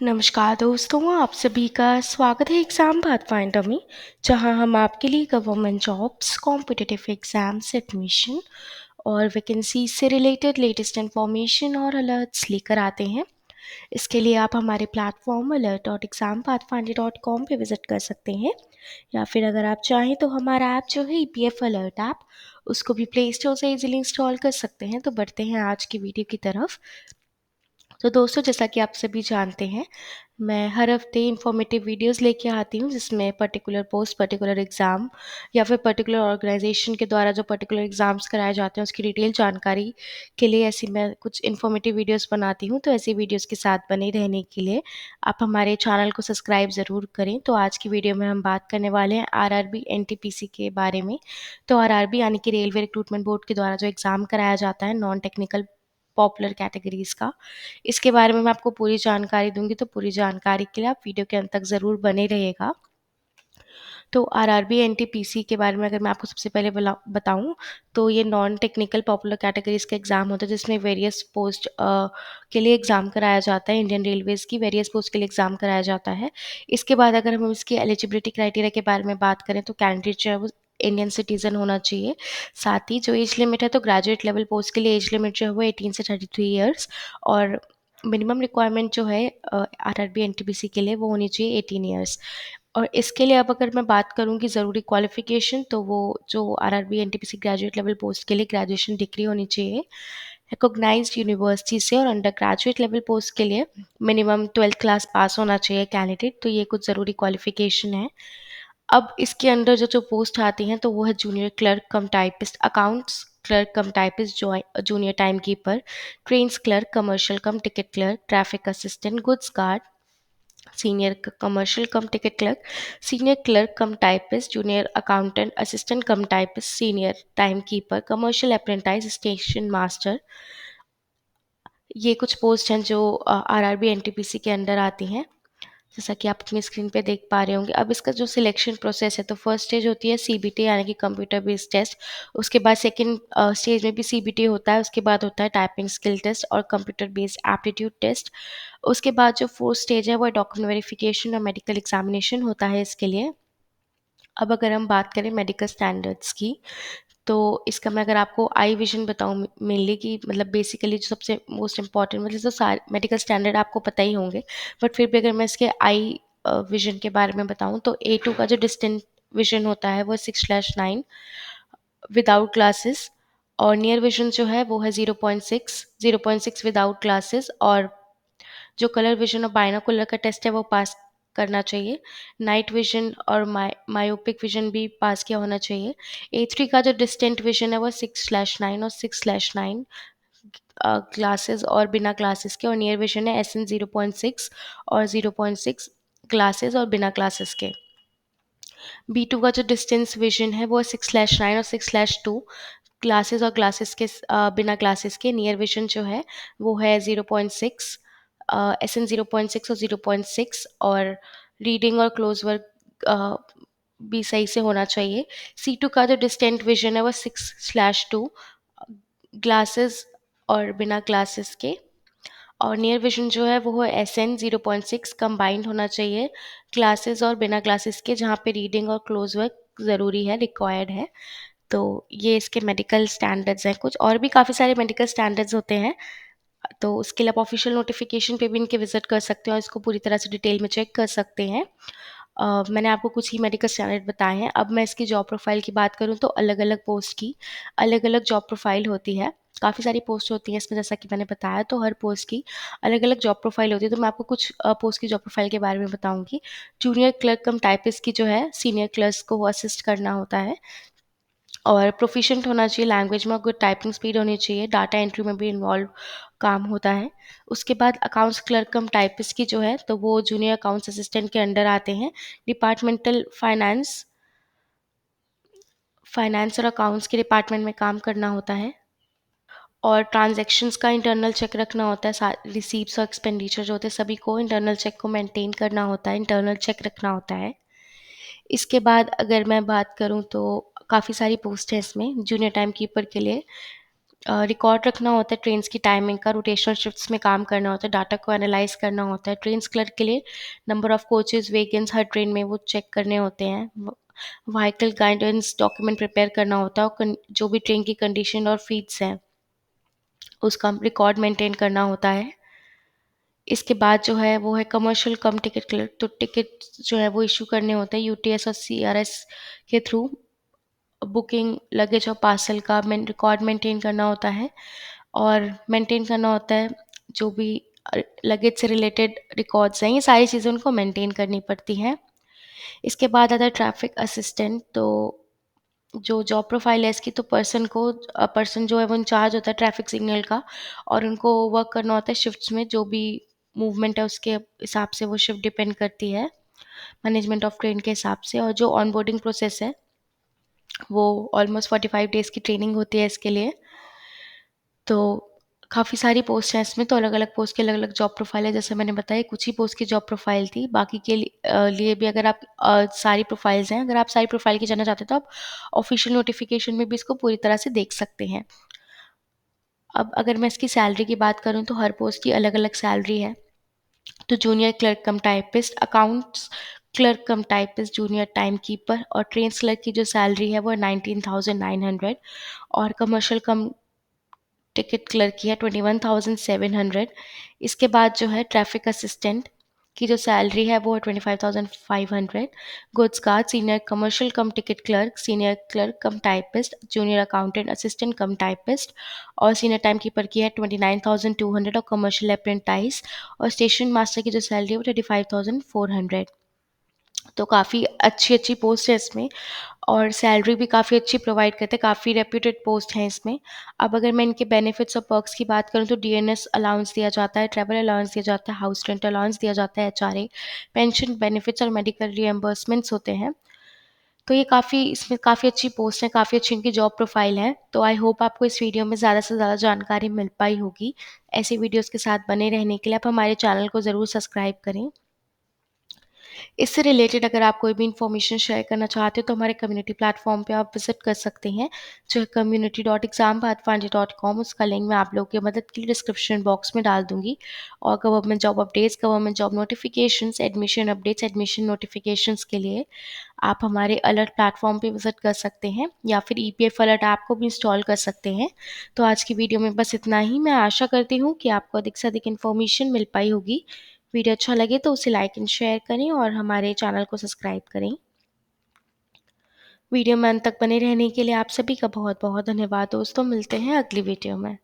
नमस्कार दोस्तों, आप सभी का स्वागत है एग्ज़ाम पाथफाइंडर में, जहां हम आपके लिए government jobs, competitive exams, admission और वैकेंसी से रिलेटेड लेटेस्ट इन्फॉर्मेशन और अलर्ट्स लेकर आते हैं। इसके लिए आप हमारे प्लेटफॉर्म alert.exampathfinder.com पे विज़िट कर सकते हैं, या फिर अगर आप चाहें तो हमारा ऐप जो है ईपीएफ अलर्ट ऐप, उसको भी प्ले स्टोर से इजीली इंस्टॉल कर सकते हैं। तो बढ़ते हैं आज की वीडियो की तरफ। तो दोस्तों, जैसा कि आप सभी जानते हैं, मैं हर हफ्ते इन्फॉर्मेटिव वीडियोस लेके आती हूँ, जिसमें पर्टिकुलर पोस्ट, पर्टिकुलर एग्ज़ाम या फिर पर्टिकुलर ऑर्गेनाइजेशन के द्वारा जो पर्टिकुलर एग्ज़ाम्स कराए जाते हैं उसकी डिटेल जानकारी के लिए ऐसी मैं कुछ इन्फॉर्मेटिव वीडियोस बनाती हूँ। तो ऐसी वीडियोस के साथ बने रहने के लिए आप हमारे चैनल को सब्सक्राइब ज़रूर करें। तो आज की वीडियो में हम बात करने वाले हैं आरआरबी एनटीपीसी के बारे में। तो आरआरबी यानी कि रेलवे रिक्रूटमेंट बोर्ड के द्वारा जो एग्ज़ाम कराया जाता है नॉन टेक्निकल पॉपुलर कैटेगरीज़ का, इसके बारे में मैं आपको पूरी जानकारी दूँगी। तो पूरी जानकारी के लिए आप वीडियो के अंत तक ज़रूर बने रहिएगा। तो आरआरबी एनटीपीसी के बारे में अगर मैं आपको सबसे पहले बताऊँ, तो ये नॉन टेक्निकल पॉपुलर कैटेगरीज़ का एग्ज़ाम होता है, जिसमें वेरियस पोस्ट के लिए एग्ज़ाम कराया जाता है। इंडियन रेलवेज़ की वेरियस पोस्ट के लिए एग्ज़ाम कराया जाता है। इसके बाद अगर हम इसकी एलिजिबिलिटी क्राइटेरिया के बारे में बात करें, तो कैंडिडेट जो है वो इंडियन सिटीज़न होना चाहिए। साथ ही जो एज लिमिट है, तो ग्रेजुएट लेवल पोस्ट के लिए एज लिमिट जो है वो 18 से 33 ईयर्स, और मिनिमम रिक्वायरमेंट जो है आरआरबी एनटीपीसी के लिए वो होनी चाहिए 18 ईयर्स। और इसके लिए अब अगर मैं बात करूँ कि ज़रूरी क्वालिफ़िकेशन, तो वो जो RRB NTPC graduate level post के लिए ग्रेजुएशन डिग्री होनी चाहिए रिकॉग्नाइज्ड यूनिवर्सिटी से, और अंडर ग्रेजुएट लेवल पोस्ट के लिए मिनिमम 12th क्लास पास होना चाहिए कैंडिडेट। तो ये कुछ ज़रूरी क्वालिफ़िकेशन है। अब इसके अंदर जो जो पोस्ट आती हैं, तो वो है जूनियर क्लर्क कम टाइपिस्ट, अकाउंट्स क्लर्क कम typist, junior time keeper, trains clerk, commercial कम ticket clerk, traffic assistant, goods guard, senior commercial कम टिकट क्लर्क, सीनियर क्लर्क कम टाइपिस्ट, जूनियर अकाउंटेंट, असिस्टेंट कम typist, senior time keeper, commercial apprentice, station master. ये कुछ post हैं जो RRB NTPC के under आती हैं, जैसा कि आप अपनी स्क्रीन पे देख पा रहे होंगे। अब इसका जो सिलेक्शन प्रोसेस है, तो फर्स्ट स्टेज होती है सीबीटी यानी कि कंप्यूटर बेस्ड टेस्ट। उसके बाद सेकंड स्टेज में भी सीबीटी होता है। उसके बाद होता है टाइपिंग स्किल टेस्ट और कंप्यूटर बेस्ड एप्टीट्यूड टेस्ट। उसके बाद जो फोर्थ स्टेज है वो डॉक्यूमेंट वेरिफिकेशन और मेडिकल एग्जामिनेशन होता है इसके लिए। अब अगर हम बात करें मेडिकल स्टैंडर्ड्स की, तो इसका मैं अगर आपको आई विजन बताऊँ मेनली, कि मतलब बेसिकली जो सबसे मोस्ट इम्पॉर्टेंट, मतलब तो सारे मेडिकल स्टैंडर्ड आपको पता ही होंगे, बट फिर भी अगर मैं इसके आई विजन के बारे में बताऊँ, तो A2 का जो डिस्टेंट विजन होता है वो 6/9 विदाउट ग्लासेस, और नियर विजन जो है वो है 0.6 विदाउट ग्लासेस, और जो कलर विजन और बाइनोकुलर का टेस्ट है वो पास करना चाहिए। नाइट विजन और मायोपिक विजन भी पास किया होना चाहिए। A3 का जो डिस्टेंट विजन है वो 6/9 और 6/9 ग्लासेस और बिना ग्लासेस के, और नियर विजन है SN 0.6 और 0.6 ग्लासेस और बिना ग्लासेस के। B2 का जो डिस्टेंस विजन है वो 6/9 और 6/2 ग्लासेस और ग्लासेस के बिना ग्लासेस के। नियर विजन जो है वो है 0.6 SN 0.6 और 0.6, और रीडिंग और क्लोज वर्क भी सही से होना चाहिए। C2 का जो डिस्टेंट विजन है वो 6/2 ग्लासेस और बिना ग्लासेस के, और नियर विजन जो है वो है SN 0.6 कंबाइंड होना चाहिए ग्लासेस और बिना ग्लासेस के, जहाँ पे रीडिंग और क्लोज वर्क ज़रूरी है, रिक्वायर्ड है। तो ये इसके मेडिकल स्टैंडर्ड्स हैं। कुछ और भी काफ़ी सारे मेडिकल स्टैंडर्ड्स होते हैं, तो उसके लिए आप ऑफिशियल नोटिफिकेशन पे भी इनके विजिट कर सकते हैं और इसको पूरी तरह से डिटेल में चेक कर सकते हैं। मैंने आपको कुछ ही मेडिकल स्टैंडर्ड बताए हैं। अब मैं इसकी जॉब प्रोफाइल की बात करूँ, तो अलग-अलग पोस्ट की अलग-अलग जॉब प्रोफाइल होती है। काफ़ी सारी पोस्ट होती हैं इसमें, जैसा कि मैंने बताया, तो हर पोस्ट की अलग-अलग जॉब प्रोफाइल होती है। तो मैं आपको कुछ पोस्ट की जॉब प्रोफाइल के बारे में बताऊँगी। जूनियर क्लर्क कम टाइपिस्ट की जो है सीनियर क्लर्क्स को असिस्ट करना होता है, और प्रोफिशिएंट होना चाहिए लैंग्वेज में, और गुड टाइपिंग स्पीड होनी चाहिए। डाटा एंट्री में भी इन्वॉल्व काम होता है। उसके बाद अकाउंट्स क्लर्क कम टाइपिस्ट की जो है, तो वो जूनियर अकाउंट्स असिस्टेंट के अंडर आते हैं। डिपार्टमेंटल फाइनेंस और अकाउंट्स के डिपार्टमेंट में काम करना होता है, और ट्रांजैक्शंस का इंटरनल चेक रखना होता है। रिसीप्ट्स और एक्सपेंडिचर जो होते हैं सभी को इंटरनल चेक को मेंटेन करना होता है, इंटरनल चेक रखना होता है। इसके बाद अगर मैं बात करूँ, तो काफ़ी सारी पोस्ट हैं इसमें जूनियर टाइम कीपर के लिए। रिकॉर्ड रखना होता है ट्रेन्स की टाइमिंग का, रोटेशनल शिफ्ट्स में काम करना होता है, डाटा को एनालाइज करना होता है। ट्रेन्स क्लर्क के लिए number of coaches vegans her train में वो चेक करने होते हैं। व्हीकल गाइडेंस डॉक्यूमेंट प्रिपेयर करना होता है, और जो भी ट्रेन की कंडीशन और फीड्स हैं उसका रिकॉर्ड मेंटेन करना होता है। इसके बाद जो है वो है कमर्शियल कम टिकट क्लर्क। तो टिकट जो है वो इशू करने होते हैं यूटीएस और सीआरएस के थ्रू। बुकिंग लगेज और पार्सल का रिकॉर्ड मेंटेन करना होता है, और मेंटेन करना होता है जो भी लगेज से रिलेटेड रिकॉर्ड्स हैं, ये सारी चीज़ें उनको मेंटेन करनी पड़ती हैं। इसके बाद आता है ट्रैफिक असिस्टेंट। तो जो जॉब प्रोफाइल है इसकी, तो पर्सन जो है वो इंचार्ज होता है ट्रैफिक सिग्नल का, और उनको वर्क करना होता है शिफ्ट्स में। जो भी मूवमेंट है उसके हिसाब से वो शिफ्ट डिपेंड करती है मैनेजमेंट ऑफ ट्रेन के हिसाब से। और जो ऑनबोर्डिंग प्रोसेस है वो ऑलमोस्ट 45 डेज़ की ट्रेनिंग होती है इसके लिए। तो काफ़ी सारी पोस्ट हैं इसमें, तो अलग अलग पोस्ट की अलग अलग जॉब प्रोफाइल है। जैसे मैंने बताया कुछ ही पोस्ट की जॉब प्रोफाइल थी, बाकी के लिए भी अगर आप सारी प्रोफाइल्स हैं, अगर आप सारी प्रोफाइल की जानना चाहते हैं तो आप ऑफिशियल नोटिफिकेशन में भी इसको पूरी तरह से देख सकते हैं। अब अगर मैं इसकी सैलरी की बात करूं तो हर पोस्ट की अलग अलग सैलरी है। तो जूनियर क्लर्क कम टाइपिस्ट, अकाउंट्स क्लर्क कम टाइपिस्ट, जूनियर टाइम कीपर और ट्रेन क्लर्क की जो सैलरी है वो है 19,900, और कमर्शियल कम टिकट क्लर्क की है 21,700। इसके बाद जो है ट्रैफिक असिस्टेंट की जो सैलरी है वो है 25,500। गुड्स गार्ड, सीनियर कमर्शियल कम टिकट क्लर्क, सीनियर क्लर्क कम टाइपिस्ट, जूनियर अकाउंटेंट असिस्टेंट कम टाइपिस्ट, और सीनियर टाइम कीपर की है 29,200, और कमर्शियल अप्रेंटाइज और स्टेशन मास्टर की जो सैलरी है वो 25,400। तो काफ़ी अच्छी अच्छी पोस्ट है इसमें, और सैलरी भी काफ़ी अच्छी प्रोवाइड करते हैं, काफ़ी रेप्यूटेड पोस्ट हैं इसमें। अब अगर मैं इनके बेनिफिट्स और पर्क्स की बात करूँ तो डीएनएस अलाउंस दिया जाता है, ट्रैवल अलाउंस दिया जाता है, हाउस रेंट अलाउंस दिया जाता है, एचआरए, पेंशन बेनिफिट्स और मेडिकल रिएम्बर्समेंट्स होते हैं। तो ये काफ़ी इसमें काफ़ी अच्छी पोस्ट है, काफ़ी अच्छी इनकी जॉब प्रोफाइल है। तो आई होप आपको इस वीडियो में ज़्यादा से ज़्यादा जानकारी मिल पाई होगी। ऐसी वीडियोज़ के साथ बने रहने के लिए आप हमारे चैनल को ज़रूर सब्सक्राइब करें। इससे रिलेटेड अगर आप कोई भी इन्फॉर्मेशन शेयर करना चाहते हो तो हमारे कम्युनिटी प्लेटफॉर्म पे आप विजिट कर सकते हैं, जो है community.exampadfund.com। उसका लिंक मैं आप लोगों की मदद के लिए डिस्क्रिप्शन बॉक्स में डाल दूंगी। और government job updates, government job notifications, admission updates, admission notifications के लिए आप हमारे अलर्ट प्लेटफॉर्म पे विजिट कर सकते हैं, या फिर ईपीएफ अलर्ट ऐप को भी इंस्टॉल कर सकते हैं। तो आज की वीडियो में बस इतना ही। मैं आशा करती हूँ कि आपको अधिक से अधिक इन्फॉर्मेशन मिल पाई होगी। वीडियो अच्छा लगे तो उसे लाइक एंड शेयर करें, और हमारे चैनल को सब्सक्राइब करें। वीडियो में अंत तक बने रहने के लिए आप सभी का बहुत बहुत धन्यवाद दोस्तों। मिलते हैं अगली वीडियो में।